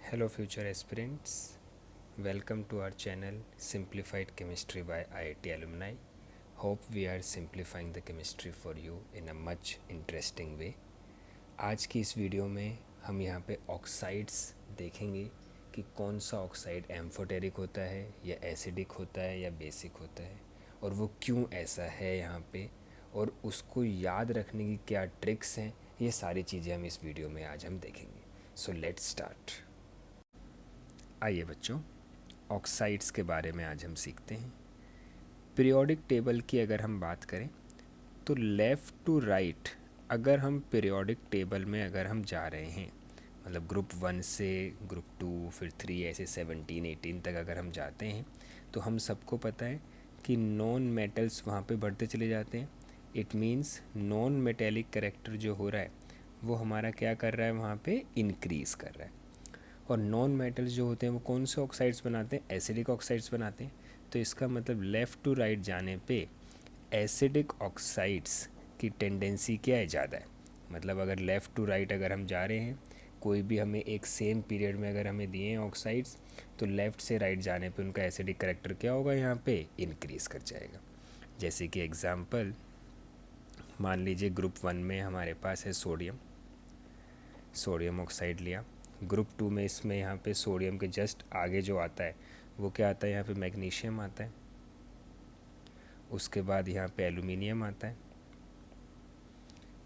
Hello future aspirants, welcome to our channel Simplified Chemistry by IIT Alumni. Hope we are simplifying the chemistry for you in a much interesting way. आज की इस video में हम यहाँ पे oxides देखेंगे कि कौन सा ऑक्साइड एम्फोटेरिक होता है या एसिडिक होता है या बेसिक होता है और वो क्यों ऐसा है यहाँ पे और उसको याद रखने की क्या ट्रिक्स हैं, ये सारी चीज़ें हम इस वीडियो में आज हम देखेंगे. So let's start. आइए बच्चों, ऑक्साइड्स के बारे में आज हम सीखते हैं. पीरियोडिक टेबल की अगर हम बात करें तो लेफ़्ट टू राइट अगर हम पीरियोडिक टेबल में अगर हम जा रहे हैं, मतलब ग्रुप 1 से ग्रुप 2 फिर 3 ऐसे 17 18 तक अगर हम जाते हैं तो हम सबको पता है कि नॉन मेटल्स वहाँ पे बढ़ते चले जाते हैं. It means non metallic character जो हो रहा है वो हमारा क्या कर रहा है, वहाँ पे इंक्रीज़ कर रहा है. और नॉन मेटल्स जो होते हैं वो कौन से ऑक्साइड्स बनाते हैं, एसिडिक ऑक्साइड्स बनाते हैं. तो इसका मतलब लेफ़्ट टू राइट जाने पे एसिडिक ऑक्साइड्स की टेंडेंसी क्या है, ज़्यादा है. मतलब अगर लेफ़्ट टू राइट अगर हम जा रहे हैं, कोई भी हमें एक सेम पीरियड में अगर हमें दिए हैं ऑक्साइड्स, तो लेफ़्ट से राइट जाने पे उनका एसिडिक करेक्टर क्या होगा, यहाँ पे इंक्रीज़ कर जाएगा. जैसे कि एग्ज़ाम्पल मान लीजिए ग्रुप 1 में हमारे पास है सोडियम ऑक्साइड लिया. ग्रुप 2 में इसमें यहाँ पे सोडियम के जस्ट आगे जो आता है वो क्या आता है, यहाँ पे मैग्नीशियम आता है. उसके बाद यहाँ पे एल्यूमिनियम आता है.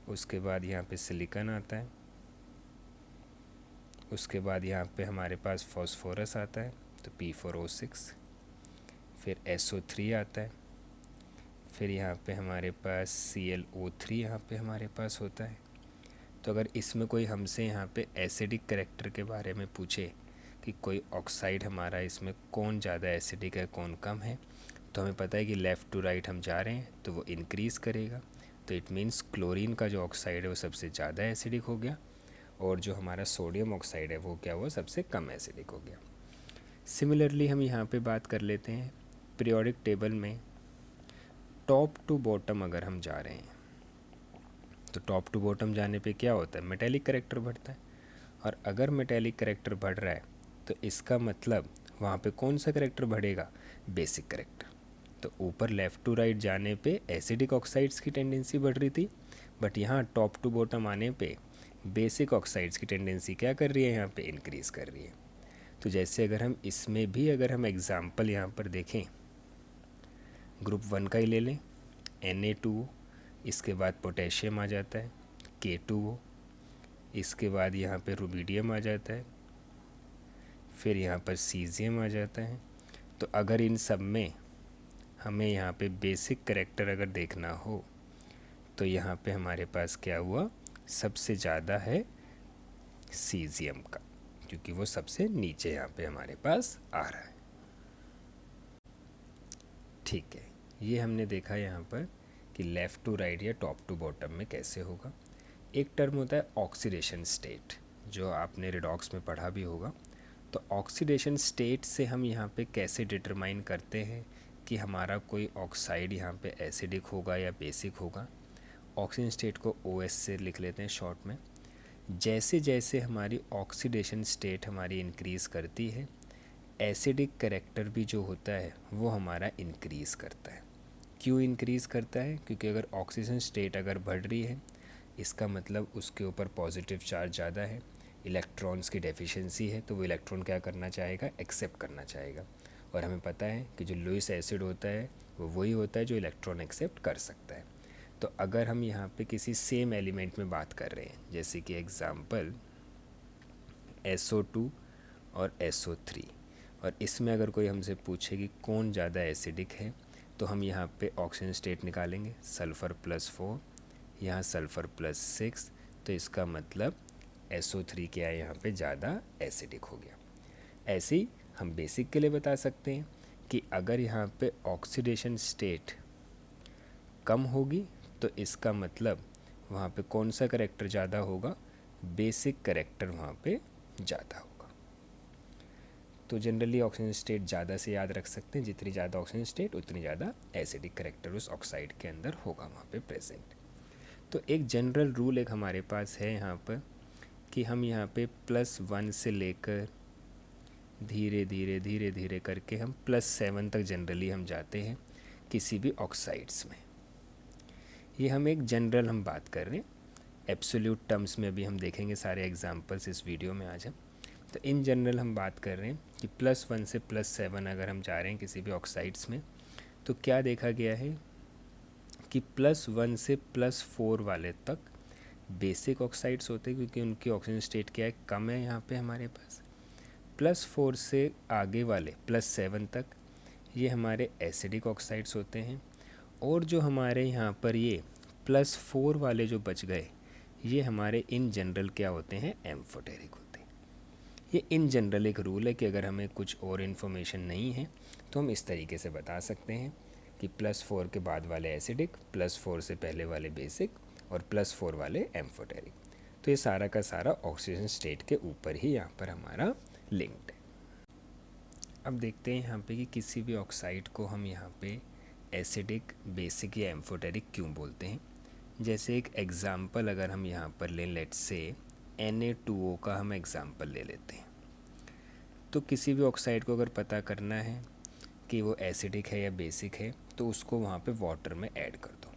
उसके बाद यहाँ पे सिलिकॉन आता है. उसके बाद यहाँ पे हमारे पास फॉस्फोरस आता है, तो P4O6. फिर SO3 आता है. फिर यहाँ पे हमारे पास ClO3 यहाँ पे हमारे पास होता है. तो अगर इसमें कोई हमसे यहाँ पे एसिडिक करेक्टर के बारे में पूछे कि कोई ऑक्साइड हमारा इसमें कौन ज़्यादा एसिडिक है कौन कम है, तो हमें पता है कि लेफ़्ट टू राइट हम जा रहे हैं तो वो इंक्रीज़ करेगा. तो इट मीन्स क्लोरीन का जो ऑक्साइड है वो सबसे ज़्यादा एसिडिक हो गया और जो हमारा सोडियम ऑक्साइड है वो क्या हुआ, सबसे कम एसिडिक हो गया. सिमिलरली हम यहाँ पे बात कर लेते हैं पीरियोडिक टेबल में टॉप टू बॉटम अगर हम जा रहे हैं तो टॉप टू बॉटम जाने पे क्या होता है, मेटेलिक करेक्टर बढ़ता है. और अगर मेटेलिक करेक्टर बढ़ रहा है तो इसका मतलब वहाँ पे कौन सा करेक्टर बढ़ेगा, बेसिक करेक्टर. तो ऊपर लेफ़्ट टू राइट जाने पे एसिडिक ऑक्साइड्स की टेंडेंसी बढ़ रही थी, बट यहाँ टॉप टू बॉटम आने पे बेसिक ऑक्साइड्स की टेंडेंसी क्या कर रही है, यहाँ पे इंक्रीज़ कर रही है. तो जैसे अगर हम इसमें भी अगर हम एग्ज़ाम्पल यहाँ पर देखें, ग्रुप 1 का ही ले लें, Na2, इसके बाद पोटेशियम आ जाता है K2O, इसके बाद यहाँ पे रुबिडियम आ जाता है, फिर यहाँ पर सीजियम आ जाता है. तो अगर इन सब में हमें यहाँ पे बेसिक करेक्टर अगर देखना हो तो यहाँ पे हमारे पास क्या हुआ, सबसे ज़्यादा है सीजियम का, क्योंकि वो सबसे नीचे यहाँ पे हमारे पास आ रहा है. ठीक है, ये हमने देखा यहाँ पर कि लेफ़्ट टू राइट या टॉप टू बॉटम में कैसे होगा. एक टर्म होता है ऑक्सीडेशन स्टेट, जो आपने रिडॉक्स में पढ़ा भी होगा. तो ऑक्सीडेशन स्टेट से हम यहाँ पे कैसे डिटरमाइन करते हैं कि हमारा कोई ऑक्साइड यहाँ पे एसिडिक होगा या बेसिक होगा. ऑक्सीजन स्टेट को OS से लिख लेते हैं शॉर्ट में. जैसे जैसे हमारी ऑक्सीडेशन स्टेट हमारी इंक्रीज़ करती है, एसिडिक करेक्टर भी जो होता है वो हमारा इंक्रीज़ करता है. क्यों इंक्रीज़ करता है, क्योंकि अगर ऑक्सीजन स्टेट अगर बढ़ रही है इसका मतलब उसके ऊपर पॉजिटिव चार्ज ज़्यादा है, इलेक्ट्रॉन्स की डेफिशिएंसी है, तो वो इलेक्ट्रॉन क्या करना चाहेगा, एक्सेप्ट करना चाहेगा. और हमें पता है कि जो लुईस एसिड होता है वो वही होता है जो इलेक्ट्रॉन एक्सेप्ट कर सकता है. तो अगर हम यहाँ पे किसी सेम एलिमेंट में बात कर रहे हैं, जैसे कि एग्ज़ाम्पल SO2 और SO3, और इसमें अगर कोई हमसे पूछे कि कौन ज़्यादा एसिडिक है, तो हम यहाँ पे ऑक्सीजन स्टेट निकालेंगे, सल्फ़र +4, यहाँ सल्फ़र +6, तो इसका मतलब SO3 क्या है, यहाँ पे ज़्यादा एसिडिक हो गया. ऐसे ही हम बेसिक के लिए बता सकते हैं कि अगर यहाँ पे ऑक्सीडेशन स्टेट कम होगी तो इसका मतलब वहाँ पे कौन सा करेक्टर ज़्यादा होगा, बेसिक करेक्टर वहाँ पे ज़्यादा होगा. तो जनरली ऑक्सीजन स्टेट ज़्यादा से याद रख सकते हैं, जितनी ज़्यादा ऑक्सीजन स्टेट उतनी ज़्यादा एसिडिक करेक्टर उस ऑक्साइड के अंदर होगा वहाँ पे प्रेजेंट. तो एक जनरल रूल एक हमारे पास है यहाँ पर कि हम यहाँ पे +1 से लेकर धीरे धीरे धीरे धीरे करके हम +7 तक जनरली हम जाते हैं किसी भी ऑक्साइड्स में। ये हम एक जनरल हम बात कर रहे हैं, एब्सोल्यूट टर्म्स में भी हम देखेंगे सारे एग्जांपल्स इस वीडियो में आज हम। तो इन जनरल हम बात कर रहे हैं कि +1 से +7 अगर हम जा रहे हैं किसी भी ऑक्साइड्स में, तो क्या देखा गया है कि +1 से +4 वाले तक बेसिक ऑक्साइड्स होते हैं, क्योंकि उनकी ऑक्सीजन स्टेट क्या है, कम है यहाँ पे हमारे पास। +4 से आगे वाले +7 तक ये हमारे एसिडिक ऑक्साइड्स होते हैं। और जो हमारे यहाँ पर ये +4 वाले जो बच गए, ये हमारे इन जनरल क्या होते हैं, एम्फोटेरिक होते हैं। ये इन जनरल एक रूल है कि अगर हमें कुछ और इन्फॉर्मेशन नहीं है तो हम इस तरीके से बता सकते हैं कि +4 के बाद वाले एसिडिक, +4 से पहले वाले बेसिक और +4 वाले एम्फोटेरिक। तो ये सारा का सारा ऑक्सीजन स्टेट के ऊपर ही यहाँ पर हमारा लिंक्ड है। अब देखते हैं यहाँ पे कि किसी भी ऑक्साइड को हम यहाँ पे एसिडिक, बेसिक या एम्फोटेरिक क्यों बोलते हैं। जैसे एक एग्ज़ाम्पल अगर हम यहाँ पर लें, लेट्स से Na2O का हम एग्ज़ाम्पल ले लेते हैं। तो किसी भी ऑक्साइड को अगर पता करना है कि वो एसिडिक है या बेसिक है, तो उसको वहाँ पे वाटर में ऐड कर दो।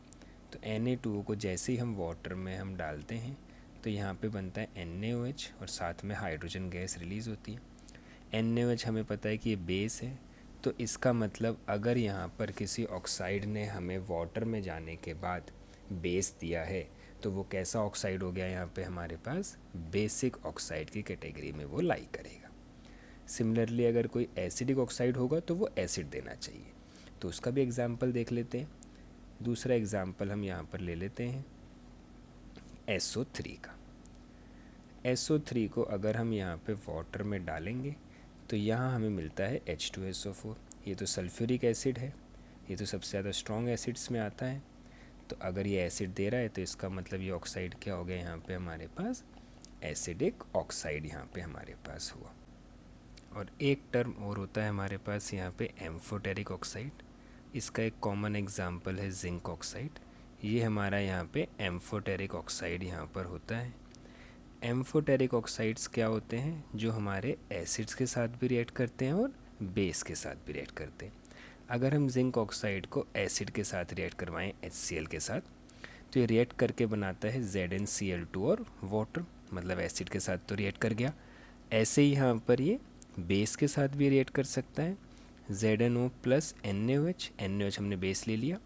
तो Na2O को जैसे ही हम वाटर में हम डालते हैं तो यहाँ पे बनता है NaOH और साथ में हाइड्रोजन गैस रिलीज़ होती है। NaOH हमें पता है कि ये बेस है, तो इसका मतलब अगर यहाँ पर किसी ऑक्साइड ने हमें वाटर में जाने के बाद बेस दिया है तो वो कैसा ऑक्साइड हो गया, यहाँ पे हमारे पास बेसिक ऑक्साइड की कैटेगरी में वो लाई करेगा। सिमिलरली अगर कोई एसिडिक ऑक्साइड होगा तो वो एसिड देना चाहिए। तो उसका भी एग्जाम्पल देख लेते हैं। दूसरा एग्जाम्पल हम यहाँ पर ले लेते हैं SO3 का। SO3 को अगर हम यहाँ पे वाटर में डालेंगे तो यहाँ हमें मिलता है H2SO4। ये तो सल्फ्यूरिक एसिड है, ये तो सबसे ज़्यादा स्ट्रॉन्ग एसिड्स में आता है। तो अगर ये एसिड दे रहा है तो इसका मतलब ये ऑक्साइड क्या हो गया, यहाँ पे हमारे पास एसिडिक ऑक्साइड यहाँ पे हमारे पास हुआ। और एक टर्म और होता है हमारे पास यहाँ पे एम्फोटेरिक ऑक्साइड। इसका एक कॉमन एग्जांपल है जिंक ऑक्साइड। ये हमारा यहाँ पे एम्फोटेरिक ऑक्साइड यहाँ पर होता है। एम्फोटेरिक ऑक्साइड्स क्या होते हैं, जो हमारे एसिड्स के साथ भी रिएक्ट करते हैं और बेस के साथ भी रिएक्ट करते हैं। अगर हम जिंक ऑक्साइड को एसिड के साथ रिएक्ट करवाएं HCl के साथ, तो ये रिएक्ट करके बनाता है ZnCl2 और वाटर, मतलब एसिड के साथ तो रिएक्ट कर गया। ऐसे ही यहाँ पर ये बेस के साथ भी रिएक्ट कर सकता है, ZnO प्लस NaOH। NaOH हमने बेस ले लिया,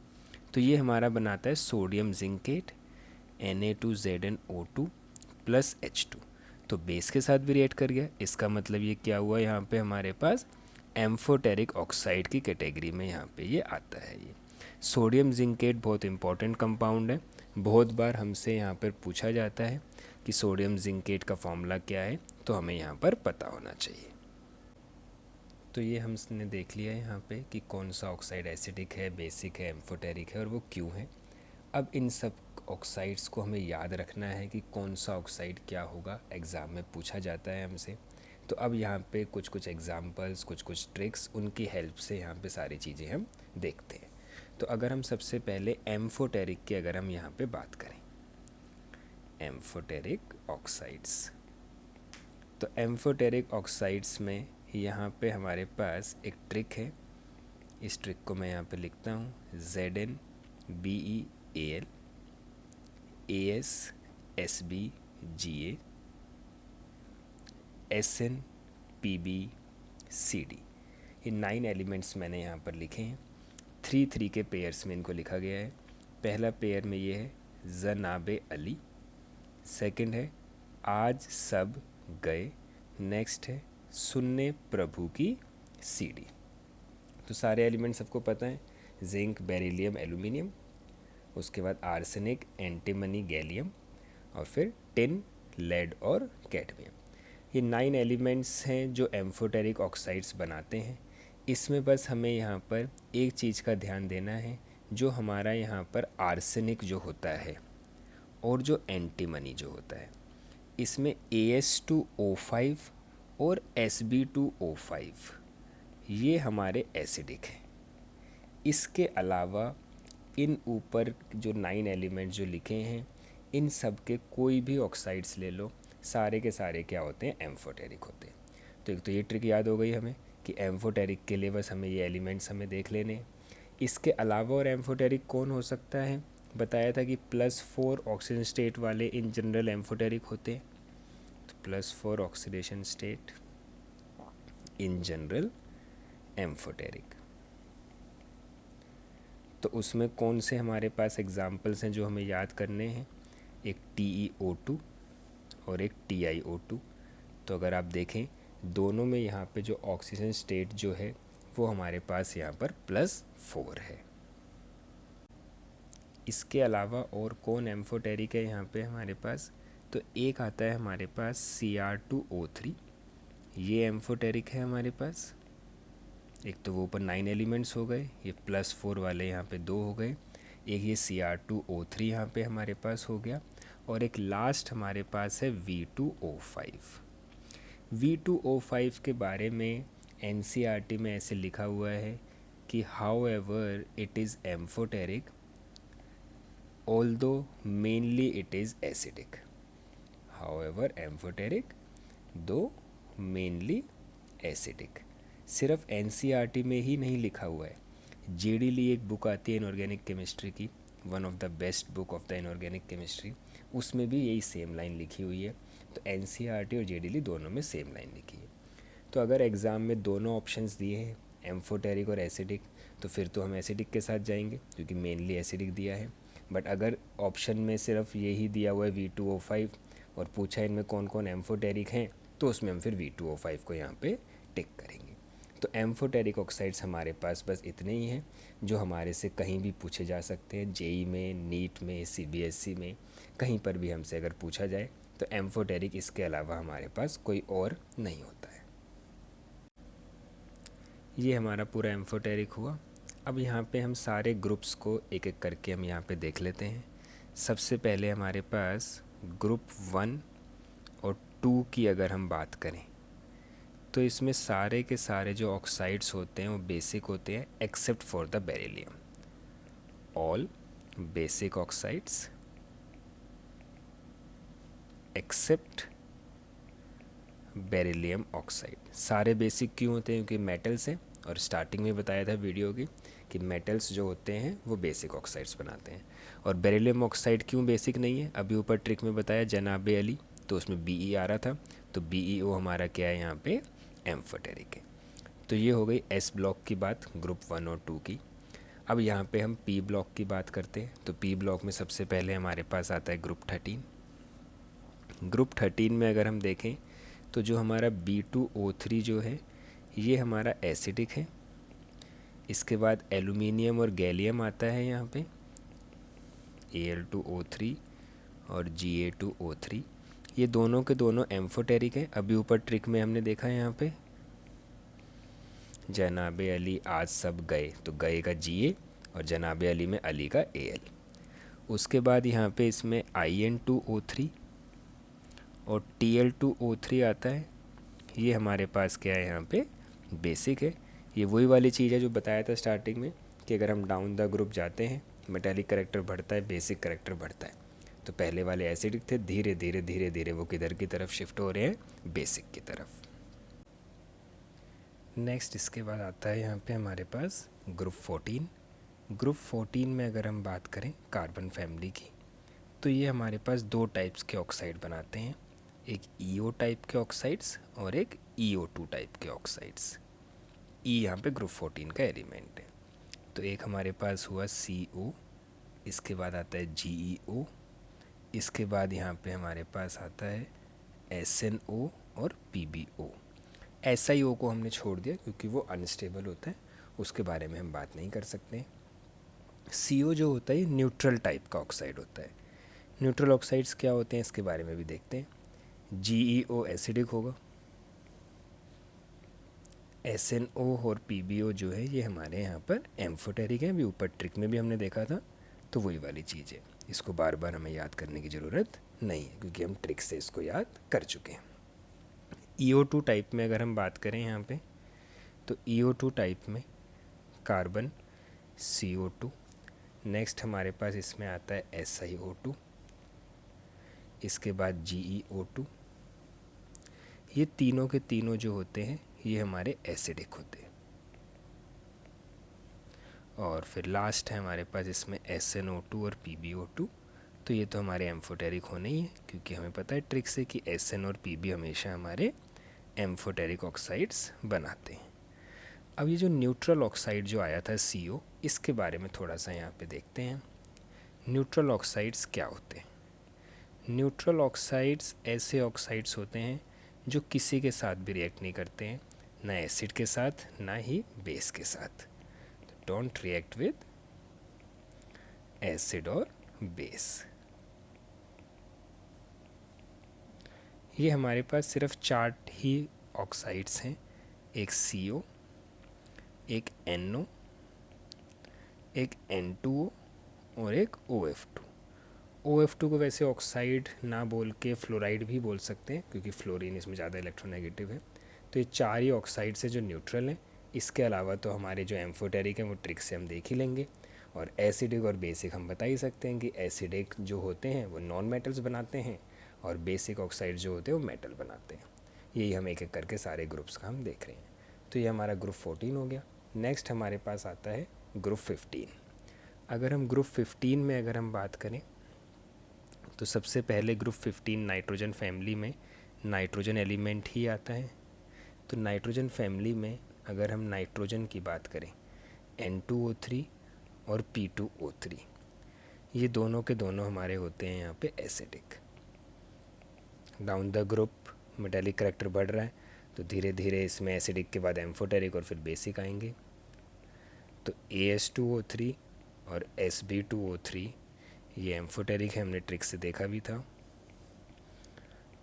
तो ये हमारा बनाता है sodium zincate Na2ZnO2 plus H2। तो बेस के साथ भी रिएक्ट कर गया। इसका मतलब ये क्या हुआ, यहाँ पे हमारे पास एम्फोटेरिक ऑक्साइड की कैटेगरी में यहाँ पे ये आता है। ये सोडियम जिंकेट बहुत इंपॉर्टेंट कंपाउंड है। बहुत बार हमसे यहाँ पर पूछा जाता है कि सोडियम जिंकेट का फॉर्मूला क्या है, तो हमें यहाँ पर पता होना चाहिए। तो ये हमने देख लिया है यहाँ पे कि कौन सा ऑक्साइड एसिडिक है, बेसिक है, एम्फोटेरिक है और वो क्यों है। अब इन सब ऑक्साइड्स को हमें याद रखना है कि कौन सा ऑक्साइड क्या होगा, एग्ज़ाम में पूछा जाता है हमसे। तो अब यहाँ पे कुछ कुछ एग्जांपल्स, कुछ कुछ ट्रिक्स, उनकी हेल्प से यहाँ पे सारी चीज़ें हम देखते हैं। तो अगर हम सबसे पहले एम्फोटेरिक की अगर हम यहाँ पे बात करें, एम्फोटेरिक ऑक्साइड्स, तो एम्फोटेरिक ऑक्साइड्स में यहाँ पे हमारे पास एक ट्रिक है। इस ट्रिक को मैं यहाँ पे लिखता हूँ ZnBeAl AsSbGa SnPbCd। ये 9 एलिमेंट्स मैंने यहाँ पर लिखे हैं। 3-3 के पेयर्स में इनको लिखा गया है। पहला पेयर में ये है जनाबे अली, सेकंड है आज सब गए, नेक्स्ट है सुनने प्रभु की सीडी। तो सारे एलिमेंट सबको पता है, जिंक, बेरिलियम, एल्यूमिनियम, उसके बाद आर्सेनिक, एंटीमनी, गैलियम और फिर टिन, लेड और कैडमियम। ये 9 एलिमेंट्स हैं जो एम्फोटेरिक ऑक्साइड्स बनाते हैं। इसमें बस हमें यहाँ पर एक चीज़ का ध्यान देना है, जो हमारा यहाँ पर आर्सेनिक जो होता है और जो एंटीमनी जो होता है, इसमें As2O5 और Sb2O5 ये हमारे एसिडिक हैं। इसके अलावा इन ऊपर जो 9 एलिमेंट जो लिखे हैं, इन सब के कोई भी ऑक्साइड्स ले लो, सारे के सारे क्या होते हैं, एम्फोटेरिक होते हैं। तो एक तो ये ट्रिक याद हो गई हमें कि एम्फोटेरिक के लिए बस हमें ये एलिमेंट्स हमें देख लेने हैं। इसके अलावा और एम्फोटेरिक कौन हो सकता है? बताया था कि +4 ऑक्सीजन स्टेट वाले इन जनरल एम्फोटेरिक होते हैं। तो +4 oxidation state in general amphoteric. तो उसमें कौन से हमारे पास एग्जाम्पल्स हैं जो हमें याद करने हैं? एक TeO2 और एक TiO2। तो अगर आप देखें दोनों में यहाँ पे जो ऑक्सीजन स्टेट जो है वो हमारे पास यहाँ पर +4 है। इसके अलावा और कौन एम्फोटेरिक है यहाँ पे हमारे पास? तो एक आता है हमारे पास Cr2O3, ये एम्फोटेरिक है हमारे पास। एक तो वो ऊपर 9 एलिमेंट्स हो गए, ये +4 वाले यहाँ पे 2 हो गए, एक ये Cr2O3 यहाँ पे हमारे पास हो गया, और एक लास्ट हमारे पास है V2O5। V2O5 के बारे में NCERT में ऐसे लिखा हुआ है कि however it is amphoteric although mainly it is acidic। however amphoteric though mainly acidic। सिर्फ NCERT में ही नहीं लिखा हुआ है, JD ली एक बुक आती है इनऑर्गेनिक केमिस्ट्री की, one of the best book of the inorganic chemistry, उसमें भी यही सेम लाइन लिखी हुई है। तो NCERT और JD ली दोनों में सेम लाइन लिखी है। तो अगर एग्ज़ाम में दोनों ऑप्शंस दिए हैं एम्फोटेरिक और एसिडिक, तो फिर तो हम एसिडिक के साथ जाएंगे क्योंकि मेनली एसिडिक दिया है। बट अगर ऑप्शन में सिर्फ यही दिया हुआ है V2O5 और पूछा इनमें कौन कौन एम्फोटेरिक हैं, तो उसमें हम फिर V2O5 को यहाँ पे टिक करेंगे। तो एम्फोटेरिक ऑक्साइड्स हमारे पास बस इतने ही हैं जो हमारे से कहीं भी पूछे जा सकते हैं, जेई में, नीट में, CBSE में, कहीं पर भी हमसे अगर पूछा जाए तो एम्फोटेरिक इसके अलावा हमारे पास कोई और नहीं होता है। ये हमारा पूरा एम्फोटेरिक हुआ। अब यहाँ पे हम सारे ग्रुप्स को एक एक करके हम यहाँ पे देख लेते हैं। सबसे पहले हमारे पास ग्रुप 1 और 2 की अगर हम बात करें तो इसमें सारे के सारे जो ऑक्साइड्स होते हैं वो बेसिक होते हैं except for the beryllium. All basic oxides except beryllium oxide. सारे बेसिक क्यों होते हैं? क्योंकि मेटल्स हैं, और स्टार्टिंग में बताया था वीडियो की कि मेटल्स जो होते हैं वो बेसिक ऑक्साइड्स बनाते हैं। और बेरिलियम ऑक्साइड क्यों बेसिक नहीं है? अभी ऊपर ट्रिक में बताया जनाब अली, तो उसमें BE आ रहा था, तो BeO हमारा क्या है यहाँ पे? एम्फोटेरिक है। तो ये हो गई S ब्लॉक की बात, ग्रुप 1 और 2 की। अब यहाँ पे हम P ब्लॉक की बात करते हैं। तो P ब्लॉक में सबसे पहले हमारे पास आता है ग्रुप 13। ग्रुप 13 में अगर हम देखें तो जो हमारा B2O3 जो है ये हमारा एसिडिक है। इसके बाद एल्यूमिनियम और गैलियम आता है यहाँ पे, Al2O3 और Ga2O3, ये दोनों के दोनों एम्फोटेरिक हैं। अभी ऊपर ट्रिक में हमने देखा है यहाँ पे जनाबे अली आज सब गए, तो गए का Ga और जनाबे अली में अली का Al। उसके बाद यहाँ पे इसमें In2O3 और Tl2O3 आता है, ये हमारे पास क्या है यहाँ पे? बेसिक है। ये वही वाली चीज़ है जो बताया था स्टार्टिंग में कि अगर हम डाउन द ग्रुप जाते हैं मेटालिक करेक्टर बढ़ता है, बेसिक करेक्टर बढ़ता है। तो पहले वाले एसिडिक थे, धीरे धीरे धीरे धीरे वो किधर की तरफ शिफ्ट हो रहे हैं? बेसिक की तरफ। नेक्स्ट इसके बाद आता है यहाँ पे हमारे पास ग्रुप 14। ग्रुप 14 में अगर हम बात करें कार्बन फैमिली की, तो ये हमारे पास 2 टाइप्स के ऑक्साइड बनाते हैं, एक EO टाइप के ऑक्साइड्स और एक EO2 टाइप के ऑक्साइड्स। E यहाँ पे ग्रुप 14 का एलिमेंट है। तो एक हमारे पास हुआ CO, इसके बाद आता है GeO, इसके बाद यहाँ पे हमारे पास आता है SNO और PbO। SiO को हमने छोड़ दिया क्योंकि वो अनस्टेबल होता है, उसके बारे में हम बात नहीं कर सकते। CO जो होता है न्यूट्रल टाइप का ऑक्साइड होता है। न्यूट्रल ऑक्साइड्स क्या होते हैं इसके बारे में भी देखते हैं। GeO एसिडिक होगा, SNO और PbO जो है ये हमारे यहाँ पर एम्फोटेरिक है। अभी ऊपर ट्रिक में भी हमने देखा था, तो वही वाली चीज़ है, इसको बार बार हमें याद करने की ज़रूरत नहीं है क्योंकि हम ट्रिक से इसको याद कर चुके हैं। EO2 टाइप में अगर हम बात करें यहाँ पे, तो EO2 टाइप में कार्बन CO2, नेक्स्ट हमारे पास इसमें आता है SiO2, इसके बाद GeO2, ये तीनों के तीनों जो होते हैं ये हमारे एसिडिक होते हैं। और फिर लास्ट है हमारे पास इसमें SnO2 और PbO2। तो ये तो हमारे एम्फोटेरिक होने ही है, क्योंकि हमें पता है ट्रिक से कि Sn और Pb हमेशा हमारे एम्फोटेरिक ऑक्साइड्स बनाते हैं। अब ये जो न्यूट्रल ऑक्साइड जो आया था CO, इसके बारे में थोड़ा सा यहाँ पे देखते हैं। न्यूट्रल ऑक्साइड्स क्या होते हैं? न्यूट्रल ऑक्साइड्स ऐसे ऑक्साइड्स होते हैं जो किसी के साथ भी रिएक्ट नहीं करते हैं, ना एसिड के साथ ना ही बेस के साथ। डोंट रिएक्ट विद एसिड और बेस। ये हमारे पास सिर्फ 4 ही ऑक्साइड्स हैं, एक CO, एक NO, एक N2O और एक OF2। OF2 को वैसे ऑक्साइड ना बोल के फ्लोराइड भी बोल सकते हैं, क्योंकि फ्लोरीन इसमें ज़्यादा इलेक्ट्रोनेगेटिव है। तो ये 4 ही ऑक्साइड्स है जो न्यूट्रल हैं। इसके अलावा तो हमारे जो एम्फोटेरिक हैं वो ट्रिक से हम देख ही लेंगे। और एसिडिक और बेसिक हम बता ही सकते हैं कि एसिडिक जो होते हैं वो नॉन मेटल्स बनाते हैं और बेसिक ऑक्साइड जो होते हैं वो मेटल बनाते हैं। यही हम एक एक करके सारे ग्रुप्स का हम देख रहे हैं। तो ये हमारा ग्रुप 14 हो गया। नेक्स्ट हमारे पास आता है ग्रुप 15। अगर हम ग्रुप 15 में अगर हम बात करें तो सबसे पहले ग्रुप 15 नाइट्रोजन फैमिली में नाइट्रोजन एलिमेंट ही आता है। तो नाइट्रोजन फैमिली में अगर हम नाइट्रोजन की बात करें N2O3 और P2O3, ये दोनों के दोनों हमारे होते हैं यहाँ पे acidic. Down the group metallic character बढ़ रहा है, तो धीरे धीरे इसमें एसिडिक के बाद एम्फोटेरिक और फिर बेसिक आएंगे। तो AS2O3 और Sb2O3 ये एम्फोटेरिक है, हमने ट्रिक से देखा भी था।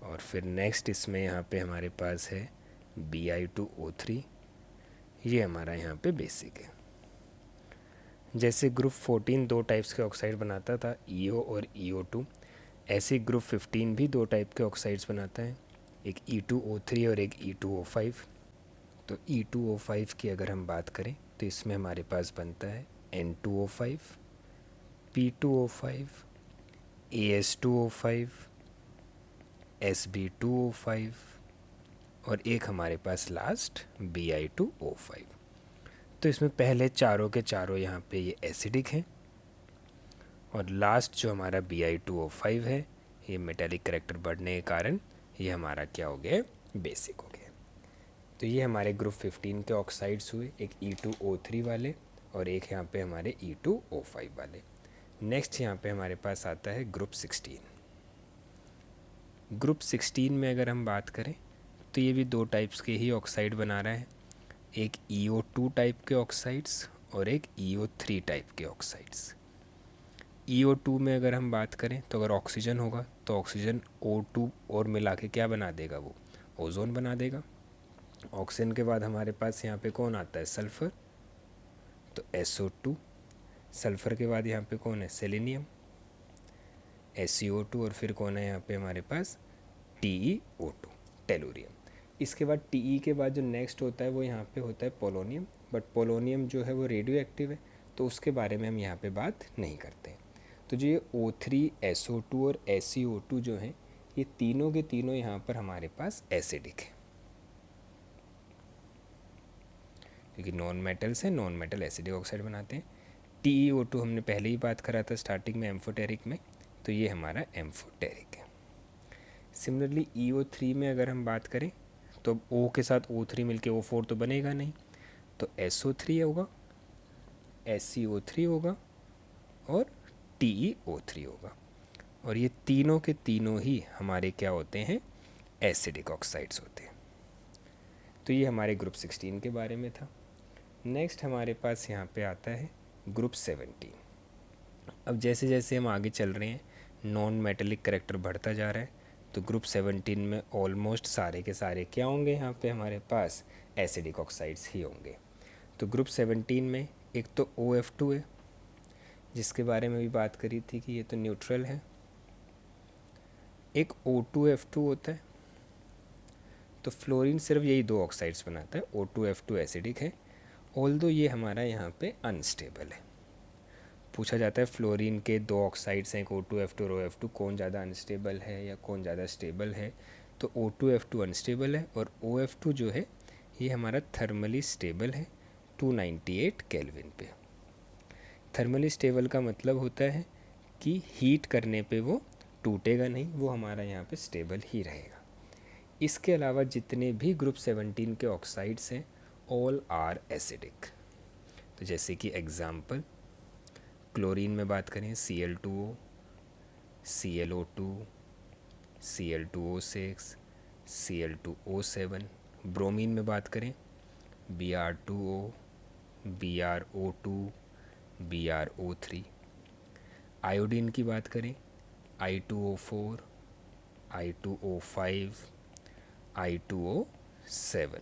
और फिर नेक्स्ट इसमें यहाँ पे हमारे पास है Bi2O3, ये हमारा यहाँ पे बेसिक है। जैसे ग्रुप 14 दो टाइप्स के ऑक्साइड बनाता था, EO और EO2, ऐसे ग्रुप 15 भी दो टाइप के ऑक्साइड्स बनाता है, एक E2O3 और एक E2O5। तो E2O5 की अगर हम बात करें तो इसमें हमारे पास बनता है N2O5, P2O5, AS2O5, Sb2O5 और एक हमारे पास लास्ट Bi2O5। तो इसमें पहले चारों के चारों यहाँ पे ये एसिडिक हैं और लास्ट जो हमारा Bi2O5 है ये मेटालिक करैक्टर बढ़ने के कारण ये हमारा क्या हो गया, बेसिक हो गया। तो ये हमारे ग्रुप 15 के ऑक्साइड्स हुए, एक E2O3 वाले और एक यहाँ पे हमारे E2O5 वाले। नेक्स्ट यहाँ पे हमारे पास आता है ग्रुप 16। ग्रुप 16 में अगर हम बात करें तो ये भी दो टाइप्स के ही ऑक्साइड बना रहा है, एक EO2 टाइप के ऑक्साइड्स और एक EO3 टाइप के ऑक्साइड्स। EO2 में अगर हम बात करें तो अगर ऑक्सीजन होगा तो ऑक्सीजन O2 और मिला के क्या बना देगा, वो ओजोन बना देगा। ऑक्सीजन के बाद हमारे पास यहाँ पे कौन आता है, सल्फ़र, तो SO2। सल्फ़र के बाद यहाँ पे कौन है, सेलेनियम, SeO2 और फिर कौन है यहाँ पे हमारे पास TeO2, टेलुरियम। इसके बाद Te के बाद जो नेक्स्ट होता है वो यहाँ पे होता है पोलोनियम, बट पोलोनियम जो है वो रेडियो एक्टिव है तो उसके बारे में हम यहाँ पे बात नहीं करते हैं। तो जो ये O3, SO2 और SeO2 जो हैं ये तीनों के तीनों यहाँ पर हमारे पास एसिडिक है, क्योंकि नॉन मेटल्स हैं, नॉन मेटल एसिडिक ऑक्साइड बनाते हैं। TeO2 हमने पहले ही बात करा था स्टार्टिंग में एम्फोटेरिक में, तो ये हमारा एम्फोटेरिक है। सिमिलरली EO3 में अगर हम बात करें तो O के साथ O3 मिलके O4 तो बनेगा नहीं, तो SO3 होगा, SeO3 होगा और TeO3 होगा। और ये तीनों के तीनों ही हमारे क्या होते हैं, एसिडिक ऑक्साइड्स होते हैं। तो ये हमारे ग्रुप 16 के बारे में था। नेक्स्ट हमारे पास यहाँ पे आता है ग्रुप 17। अब जैसे जैसे हम आगे चल रहे हैं नॉन मेटेलिक करैक्टर बढ़ता जा रहा है, तो ग्रुप 17 में ऑलमोस्ट सारे के सारे क्या होंगे, यहाँ पे हमारे पास एसिडिक ऑक्साइड्स ही होंगे। तो ग्रुप 17 में एक तो OF2 है, जिसके बारे में भी बात करी थी कि ये तो न्यूट्रल है। एक O2F2 होता है, तो फ्लोरीन सिर्फ यही दो ऑक्साइड्स बनाता है, O2F2 एसिडिक है, ऑल्दो ये हमारा यहाँ पे अनस्टेबल है। पूछा जाता है फ्लोरीन के दो ऑक्साइड्स हैं, O2F2 और OF2, कौन ज़्यादा अनस्टेबल है या कौन ज़्यादा स्टेबल है, तो O2F2 अनस्टेबल है और OF2 जो है ये हमारा थर्मली स्टेबल है 298 केल्विन पे। थर्मली स्टेबल का मतलब होता है कि हीट करने पे वो टूटेगा नहीं, वो हमारा यहाँ पे स्टेबल ही रहेगा। इसके अलावा जितने भी ग्रुप 17 के ऑक्साइड्स हैं ऑल आर एसिडिक। तो जैसे कि एग्जाम्पल क्लोरीन में बात करें Cl2O, ClO2, Cl2O6, Cl2O7। Bromine में बात करें Br2O, BrO2, BrO3। आयोडीन की बात करें I2O4, I2O5, I2O7।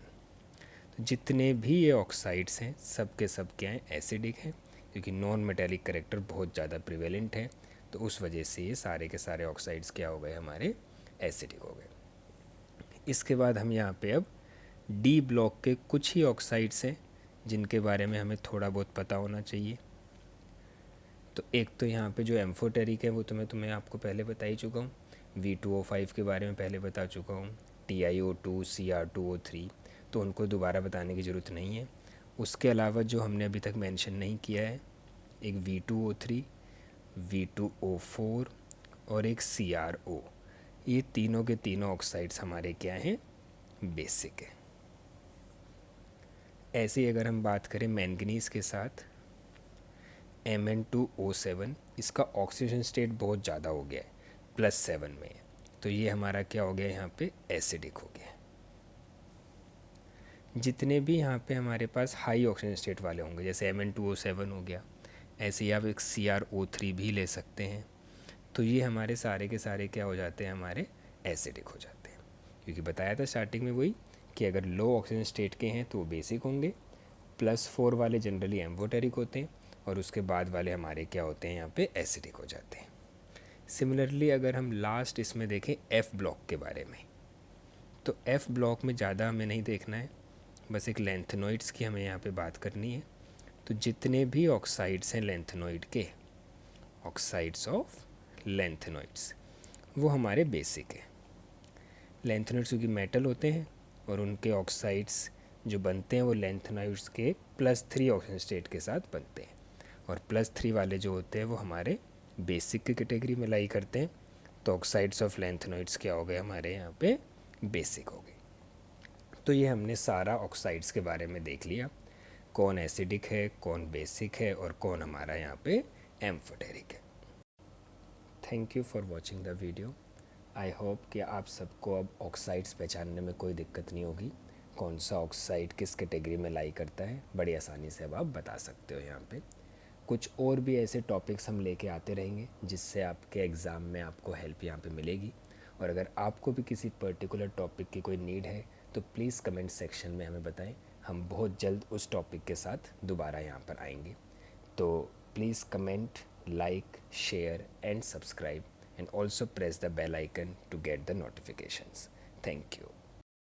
तो जितने भी ये ऑक्साइड्स हैं सब के सब क्या हैं, एसिडिक हैं, क्योंकि नॉन मेटेलिक कैरेक्टर बहुत ज़्यादा प्रिवेलेंट है। तो उस वजह से ये सारे के सारे ऑक्साइड्स क्या हो गए, हमारे एसिडिक हो गए। इसके बाद हम यहाँ पे अब डी ब्लॉक के कुछ ही ऑक्साइड्स हैं जिनके बारे में हमें थोड़ा बहुत पता होना चाहिए। तो एक तो यहाँ पे जो एम्फोटेरिक है वो तो मैं तुम्हें आपको पहले बता ही चुका हूँ। V2O5 के बारे में पहले बता चुका हूँ। TiO2, Cr2O3, तो उनको दोबारा बताने की ज़रूरत नहीं है। उसके अलावा जो हमने अभी तक मेंशन नहीं किया है, एक V2O3, V2O4 और एक CrO, ये तीनों के तीनों ऑक्साइड्स हमारे क्या हैं, बेसिक है। ऐसे ही अगर हम बात करें मैंगनीज़ के साथ Mn2O7, इसका ऑक्सीजन स्टेट बहुत ज़्यादा हो गया है, +7 में है, तो ये हमारा क्या हो गया, यहाँ पे एसिडिक हो गया। जितने भी यहाँ पे हमारे पास हाई ऑक्सीजन स्टेट वाले होंगे, जैसे Mn2O7 हो गया, ऐसे ही आप एक CrO3 भी ले सकते हैं, तो ये हमारे सारे के सारे क्या हो जाते हैं, हमारे एसिडिक हो जाते हैं। क्योंकि बताया था स्टार्टिंग में वही कि अगर लो ऑक्सीजन स्टेट के हैं तो वो बेसिक होंगे, +4 वाले जनरली एम्फोटेरिक होते हैं, और उसके बाद वाले हमारे क्या होते हैं, यहाँ पे एसिडिक हो जाते हैं। सिमिलरली अगर हम लास्ट इसमें देखें F ब्लॉक के बारे में, तो F ब्लॉक में ज़्यादा हमें नहीं देखना है, बस एक लेंथेनॉइड्स की हमें यहाँ पे बात करनी है। तो जितने भी ऑक्साइड्स हैं लेंथेनॉइड के, ऑक्साइड्स ऑफ लेंथेनॉइड्स, वो हमारे बेसिक है। लेंथेनॉइड्स क्योंकि मेटल होते हैं और उनके ऑक्साइड्स जो बनते हैं वो लेंथेनॉइड्स के +3 ऑक्सीजन स्टेट के साथ बनते हैं, और +3 वाले जो होते हैं वो हमारे बेसिक की कैटेगरी में लाई करते हैं। तो ऑक्साइड्स ऑफ लेंथेनॉइड्स क्या हो गए, हमारे यहाँ पे बेसिक हो गए। तो ये हमने सारा ऑक्साइड्स के बारे में देख लिया, कौन एसिडिक है, कौन बेसिक है, और कौन हमारा यहाँ पे एम्फोटेरिक है। Thank you for watching the video. I hope कि आप सबको अब ऑक्साइड्स पहचानने में कोई दिक्कत नहीं होगी, कौन सा ऑक्साइड किस कैटेगरी में लाई करता है, बड़ी आसानी से अब आप बता सकते हो। यहाँ पे कुछ और भी ऐसे टॉपिक्स हम लेके आते रहेंगे जिससे आपके एग्ज़ाम में आपको हेल्प यहाँ पे मिलेगी। और अगर आपको भी किसी पर्टिकुलर टॉपिक की कोई नीड है तो प्लीज़ कमेंट सेक्शन में हमें बताएं, हम बहुत जल्द उस टॉपिक के साथ दोबारा यहाँ पर आएंगे। तो please comment, like, share and subscribe, and also press the bell icon to get the notifications. Thank you.